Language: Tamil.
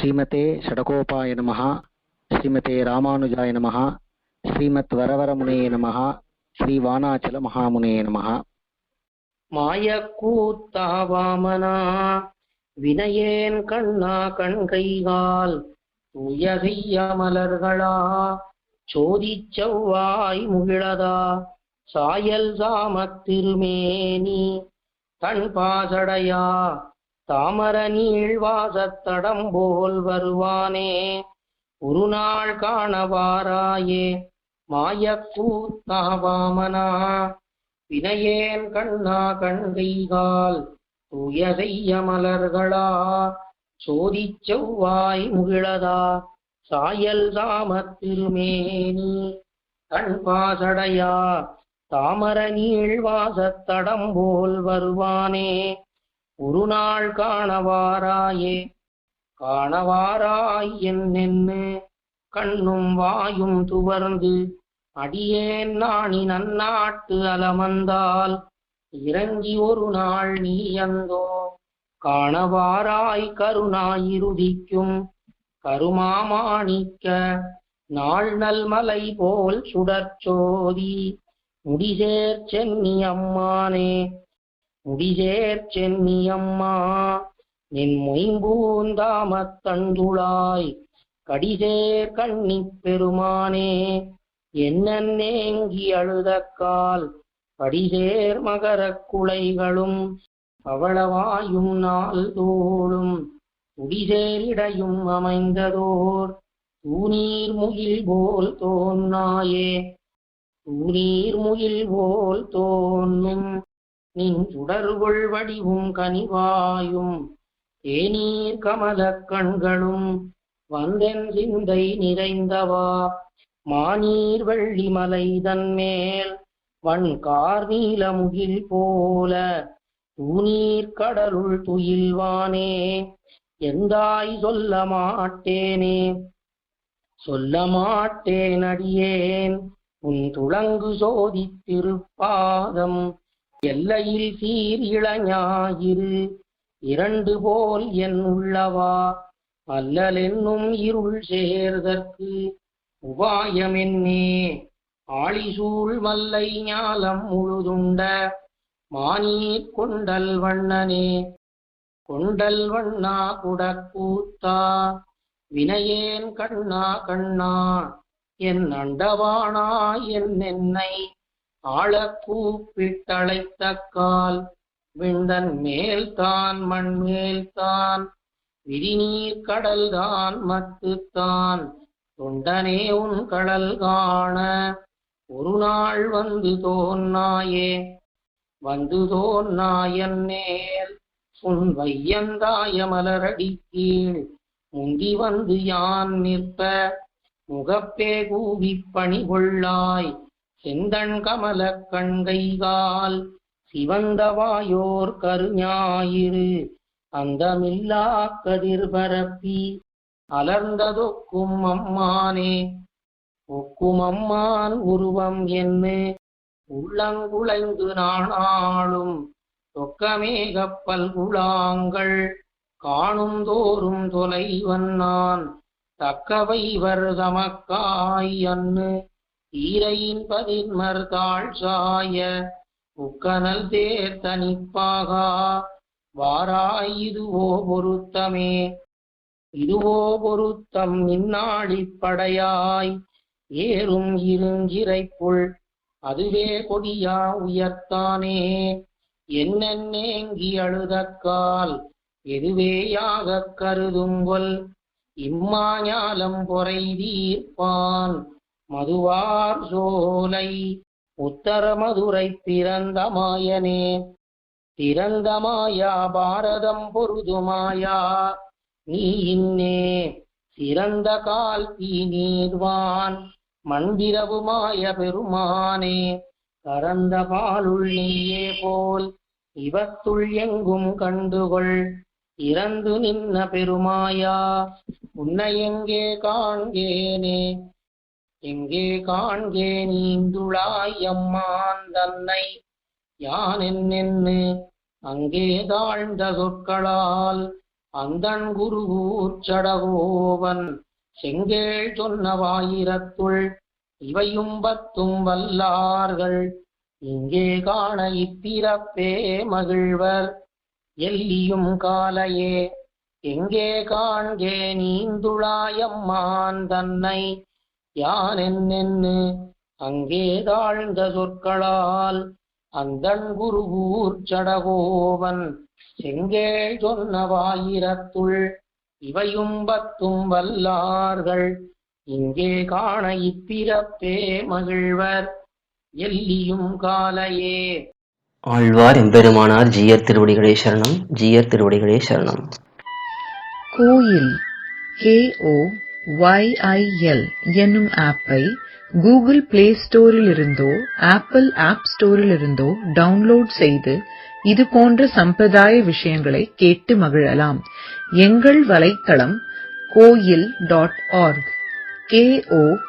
ஸ்ரீமதே ஷடகோபாய நமஹ. ஸ்ரீமதே ராமானுஜாய நமஹ. ஸ்ரீமத் வரவரமுனையே நமஹ. ஸ்ரீ வானாச்சல மகாமுனையே நமஹ. மாயக்கூத்தா வாமனா வினையேன் கண்ணா கண்கைகால் தூயகைய மலர்களா சோதிச் செவ்வாய் முகிழதா சாயல் சாமத்திருமேனி தன் பாசடையா தாமர நீழ்வாசத்தடம் போல் வருவானே ஒரு நாள் காணவாராயே மாயக்கூத்தா வாமனா வினையேன் கண்ணா கண்கைகால் தூய செய்ய மலர்களா சோதிச் செவ்வாய் முகிழதா சாயல் சாமத்திருமேனி தன் பாசடையா தாமர நீழ்வாசத்தடம் போல் வருவானே ஒரு நாள் காணவாராயே. காணவாராய் என்னென்னு கண்ணும் வாயும் துவர்ந்து அடியேன் நாணி நன்னாட்டு அலமந்தால் இறங்கி ஒரு நாள் நீ அந்தோ காணவாராய் கருணாயிருதிக்கும் கருமாமாணிக்க நாள் நல்மலை போல் சுடற்சோதி முடிசேர் சென்னி அம்மானே முடிசேர் சென்னி அம்மா நின் மொயம்பூந்தாமத் தண்டுளாய் கடிசேர் கண்ணி பெருமானே என்னேங்கி அழுதக்கால் படிசேர் மகரக் குலைகளும் பவளவாயும் நாள் தோளும் குடிசேரிடையும் அமைந்ததோர் தூநீர் முகில் போல் தோன்னாயே தூநீர் முகில் போல் தோன்னும் நின் சுடர்கொள் வடிவும் கனிவாயும் தேநீர் கமலக் கண்களும் வந்தென் சிந்தை நிறைந்தவா மாநீர் வெள்ளி மலை தன்மேல் வன்கார் நீல முகில் போல தூநீர் கடலுள் துயில்வானே எந்தாய் சொல்ல மாட்டேனே சொல்ல மாட்டேன் அடியேன் உன் துளங்கு சோதித் திருப்பாதம் எல்லையில் சீர் இளஞாயிறு இரண்டு போல் என் உள்ளவா அல்லல் என்னும் இருள் சேர்தற்கு உபாயமென்னே ஆழிசூழ் மல்லை ஞாலம் முழுதுண்ட மானீர் கொண்டல் வண்ணனே கொண்டல் வண்ணா குடக்கூத்தா வினையேன் கண்ணா கண்ணா என் அண்டவானா என்னை ஆழக் கூப்பிட்டழைத்தக்கால் விண்டன் மேல்தான் மண்மேல்தான் விரிநீர் கடல்தான் மத்துத்தான் தொண்டனே உன் கடல் காண ஒரு நாள் வந்து தோன்னாயே வந்து தோன்னாயன் நேர் உன் வையந்தாய மலரடி கீழ் முந்தி வந்து யான் நிற்ப முகப்பே கூவிப் பணி கொள்ளாய் செந்தன் கமலக் கண்கைகால் சிவந்தவாயோர் கருஞாயிறு அந்தமில்லா கதிர் பரப்பி அலர்ந்ததொக்கும் அம்மானே ஒக்கும் அம்மான் உருவம் என்று உள்ளங்குளைந்து நாணாளும் தொக்கமே கப்பல் குழாங்கள் காணும் தோறும் தொலைவன் நான் தக்கவைவர் தமக்காய் அன்னு ஈரையின் பதின்மர் தாழ் சாய உக்கனல் தேர் தனிப்பாகா வாராய் இதுவோ பொருத்தமே இதுவோ பொருத்தம் இந்நாழிப்படையாய் ஏறும் இருஞ்சிறைப்புள் அதுவே கொடியா உயர்த்தானே என்னேங்கி அழுதக்கால் எதுவேயாகக் கருதுங்கொல் இம்மாஞாலம் பொறை தீர்ப்பான் மதுவார் சோலை உத்தர மதுரை பிறந்த மாயனே பிறந்த மாயா பாரதம் பொருதுமாயா நீ இன்னே சிறந்த கால் தீ நீர்வான் மண்பிரவுமாய பெருமானே கரந்த பாலுள் நீயே போல் இவத்துள் எங்கும் கண்டுகொள் இறந்து நின்ன பெருமாயா உன்னை எங்கே காண்கேனே எங்கே காண்கேன் நீந்துளாய் அம்மான் தன்னை யான் என்னென்னு அங்கே தாழ்ந்த சொற்களால் அந்தண் குருகூர் சடகோவன் செங்கேள் சொன்னவாயிரத்துள் இவையும் பத்தும் வல்லார்கள் இங்கே காண இப்பிறப்பே மகிழ்வர் எல்லியும் காலையே எங்கே காண்கே நீந்துழாயம்மான் தன்னை யான் என்னென்னு அங்கே தாழ்ந்த சொற்களால் அந்தண் குருகூர் சடகோவன் செங்கேள் சொன்னவாயிரத்துள் இவையும் பத்தும் வல்லார்கள் இங்கே காண இப்பிறப்பே மகிழ்வர் எல்லியும் காலையே. ஆழ்வார் எம்பெருமானார் ஜீயர் திருவடிகளே சரணம். ஜீயர் திருவடிகளே சரணம். கோயில் KOYIL என்னும் ஆப்பை கூகுள் பிளே ஸ்டோரிலிருந்தோ ஆப்பிள் ஆப் ஸ்டோரிலிருந்தோ டவுன்லோட் செய்து இது போன்ற சம்பிரதாய விஷயங்களை கேட்டு மகிழலாம். எங்கள் வலைத்தளம் koil.org KOYIL.org